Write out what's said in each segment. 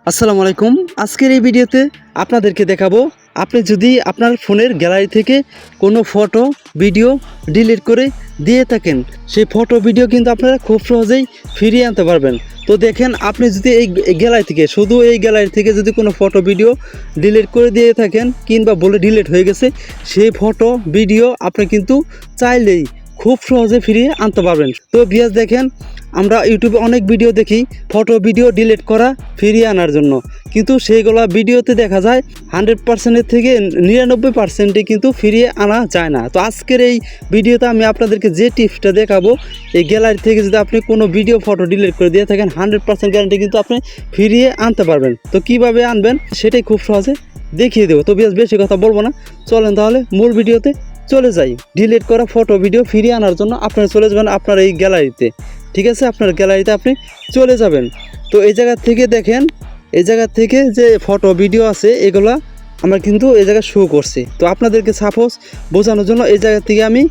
আসসালামু আলাইকুম। আজকের এই ভিডিওতে আপনাদেরকে দেখাবো আপনি যদি আপনার ফোনের গ্যালারি থেকে কোনো ফটো ভিডিও ডিলিট করে দিয়ে থাকেন, সেই ফটো ভিডিও কিন্তু আপনারা খুব সহজেই ফিরিয়ে আনতে পারবেন। তো দেখেন, আপনি যদি এই গ্যালারি থেকে শুধু এই গ্যালারি থেকে যদি কোনো ফটো ভিডিও ডিলিট করে দিয়ে থাকেন কিংবা বলে ডিলিট হয়ে গেছে, সেই ফটো ভিডিও আপনি কিন্তু চাইলেই খুব সহজে ফিরিয়ে আনতে পারবেন। তো ভিউয়ার্স, দেখেন, আমরা ইউটিউবে অনেক ভিডিও দেখি ফটো ভিডিও ডিলিট করা ফিরিয়ে আনার জন্য, কিন্তু সেইগুলো ভিডিওতে দেখা যায় 100%-এর থেকে 99%-ই কিন্তু ফিরিয়ে আনা যায় না। তো আজকের এই ভিডিওতে আমি আপনাদেরকে যে টিপসটা দেখাবো, এই গ্যালারি থেকে যদি আপনি কোনো ভিডিও ফটো ডিলিট করে দিয়ে থাকেন 100% গ্যারান্টি কিন্তু আপনি ফিরিয়ে আনতে পারবেন। তো কিভাবে আনবেন সেটাই খুব সহজে দেখিয়ে দেবো। তো বেশি কথা বলবো না, চলেন তাহলে মূল ভিডিওতে চলে যাই। ডিলিট করা ফটো ভিডিও ফিরিয়ে আনার জন্য আপনারা চলে যাবেন আপনার এই গ্যালারিতে। ঠিক আছে, আপনার গ্যালারিতে আপনি চলে যাবেন। তো এই জায়গা থেকে দেখেন, এই জায়গা থেকে যে ফটো ভিডিও আছে এগুলো আমার কিন্তু এই জায়গায় শো করছে। তো আপনাদেরকে সাপোজ বোঝানোর জন্য এই জায়গা থেকে আমি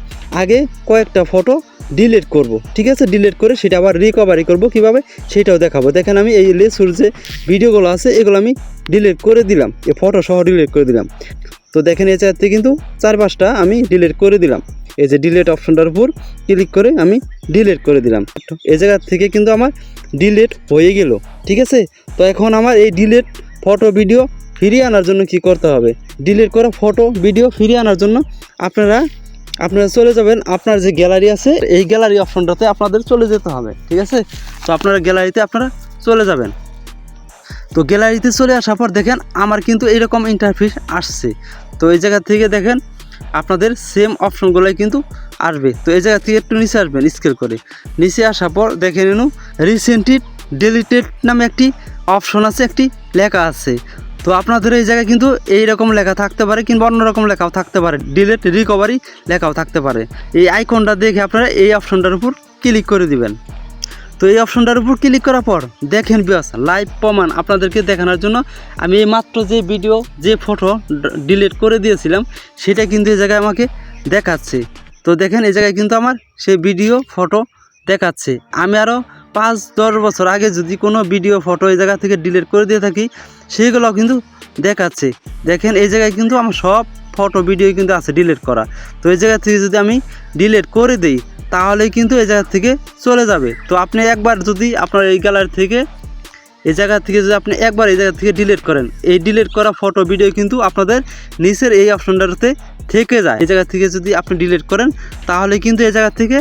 আগে কয়েকটা ফটো ডিলিট করব। ঠিক আছে, ডিলিট করে সেটা আবার রিকভারি করব কিভাবে সেটাও দেখাবো। দেখেন, আমি এই লেসুর যে ভিডিওগুলো আছে এগুলো আমি ডিলিট করে দিলাম, এই ফটো সহ ডিলিট করে দিলাম। তো দেখেন, এই জায়গা থেকে কিন্তু 4-5টা আমি ডিলিট করে দিলাম। এই যে ডিলিট অপশনটার উপর ক্লিক করে আমি ডিলিট করে দিলাম। এই জায়গা থেকে কিন্তু আমার ডিলিট হয়ে গেল। ঠিক আছে, তো এখন আমার এই ডিলিট ফটো ভিডিও ফিরিয়ে আনার জন্য কি করতে হবে? ডিলিট করা ফটো ভিডিও ফিরিয়ে আনার জন্য আপনারা চলে যাবেন আপনার যে গ্যালারি আছে, এই গ্যালারি অপশনটাতে আপনাদের চলে যেতে হবে। ঠিক আছে, তো আপনারা গ্যালারিতে চলে যাবেন। তো গ্যালারিতে চলে আসার পর দেখেন আমার কিন্তু এইরকম ইন্টারফেস আসছে। তো এই জায়গা থেকে দেখেন আপনাদের সেম অপশনগুলোই কিন্তু আসবে। তো এই জায়গা থেকে একটু নিচে আসবেন, স্কেল করে নিচে আসার পর দেখে নিন রিসেন্টলি ডিলিটেড নামে একটি অপশন আছে, একটি লেখা আছে। তো আপনাদের এই জায়গায় কিন্তু এইরকম লেখা থাকতে পারে কিংবা অন্যরকম লেখাও থাকতে পারে, ডিলিট রিকভারি লেখাও থাকতে পারে। এই আইকনটা দেখে আপনারা এই অপশনটার উপর ক্লিক করে দিবেন। তো এই অপশনটার উপর ক্লিক করার পর দেখেন ভিউয়ার্স, লাইভ প্রমাণ আপনাদেরকে দেখানোর জন্য আমি এই মাত্র যে ভিডিও যে ফটো ডিলিট করে দিয়েছিলাম সেটা কিন্তু এই জায়গায় আমাকে দেখাচ্ছে। তো দেখেন, এই জায়গায় কিন্তু আমার সেই ভিডিও ফটো দেখাচ্ছে। আমি আরও 5-10 বছর আগে যদি কোনো ভিডিও ফটো এই জায়গা থেকে ডিলিট করে দিয়ে থাকি সেইগুলোও কিন্তু দেখাচ্ছে। দেখেন, এই জায়গায় কিন্তু আমার সব ফটো ভিডিও কিন্তু আছে ডিলিট করা। তো এই জায়গা থেকে যদি আমি ডিলিট করে দিই তাহলেই কিন্তু এই জায়গা থেকে চলে যাবে। তো আপনি একবার যদি আপনার এই গ্যালারি থেকে এই জায়গা থেকে যদি আপনি একবার এই জায়গা থেকে ডিলিট করেন, এই ডিলিট করা ফটো ভিডিও কিন্তু আপনাদের নিচের এই অপশনটাতে থেকে যায়। এই জায়গা থেকে যদি আপনি ডিলিট করেন তাহলে কিন্তু এই জায়গা থেকে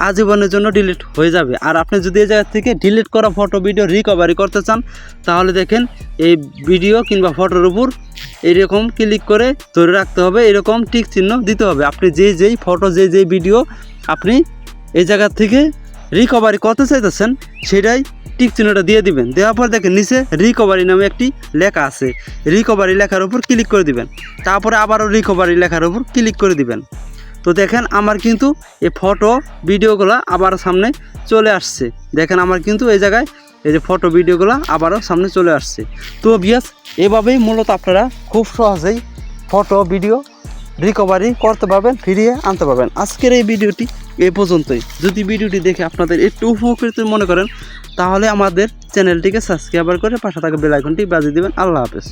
আজীবনের জন্য ডিলিট হয়ে যাবে। আর আপনি যদি এই জায়গা থেকে ডিলিট করা ফটো ভিডিও রিকভারি করতে চান তাহলে দেখেন এই ভিডিও কিংবা ফটোর উপর এইরকম ক্লিক করে ধরে রাখতে হবে, এরকম টিক চিহ্ন দিতে হবে। আপনি যেই ফটো যেই ভিডিও আপনি এই জায়গা থেকে রিকভারি করতে চাইতেছেন সেটাই টিক চিহ্নটা দিয়ে দিবেন। দেওয়ার পর দেখেন নিচে রিকভারি নামে একটি লেখা আছে, রিকভারি লেখার উপর ক্লিক করে দিবেন। তারপরে আবারও রিকভারি লেখার উপর ক্লিক করে দিবেন। তো দেখেন আমার কিন্তু এই ফটো ভিডিওগুলো আবার সামনে চলে আসছে। দেখেন আমার কিন্তু এই জায়গায় এই যে ফটো ভিডিওগুলো আবারও সামনে চলে আসছে। তো ভিউয়ার্স, এভাবেই মূলত আপনারা খুব সহজেই ফটো ভিডিও রিকভারি করতে পারবেন, ফিরিয়ে আনতে পারবেন। আজকের এই ভিডিওটি এই পর্যন্তই। যদি ভিডিওটি দেখে আপনাদের একটু উপকৃত মনে করেন তাহলে আমাদের চ্যানেলটিকে সাবস্ক্রাইব করে পাশে থাকা বেল আইকনটি বাজিয়ে দেবেন। আল্লাহ হাফেজ।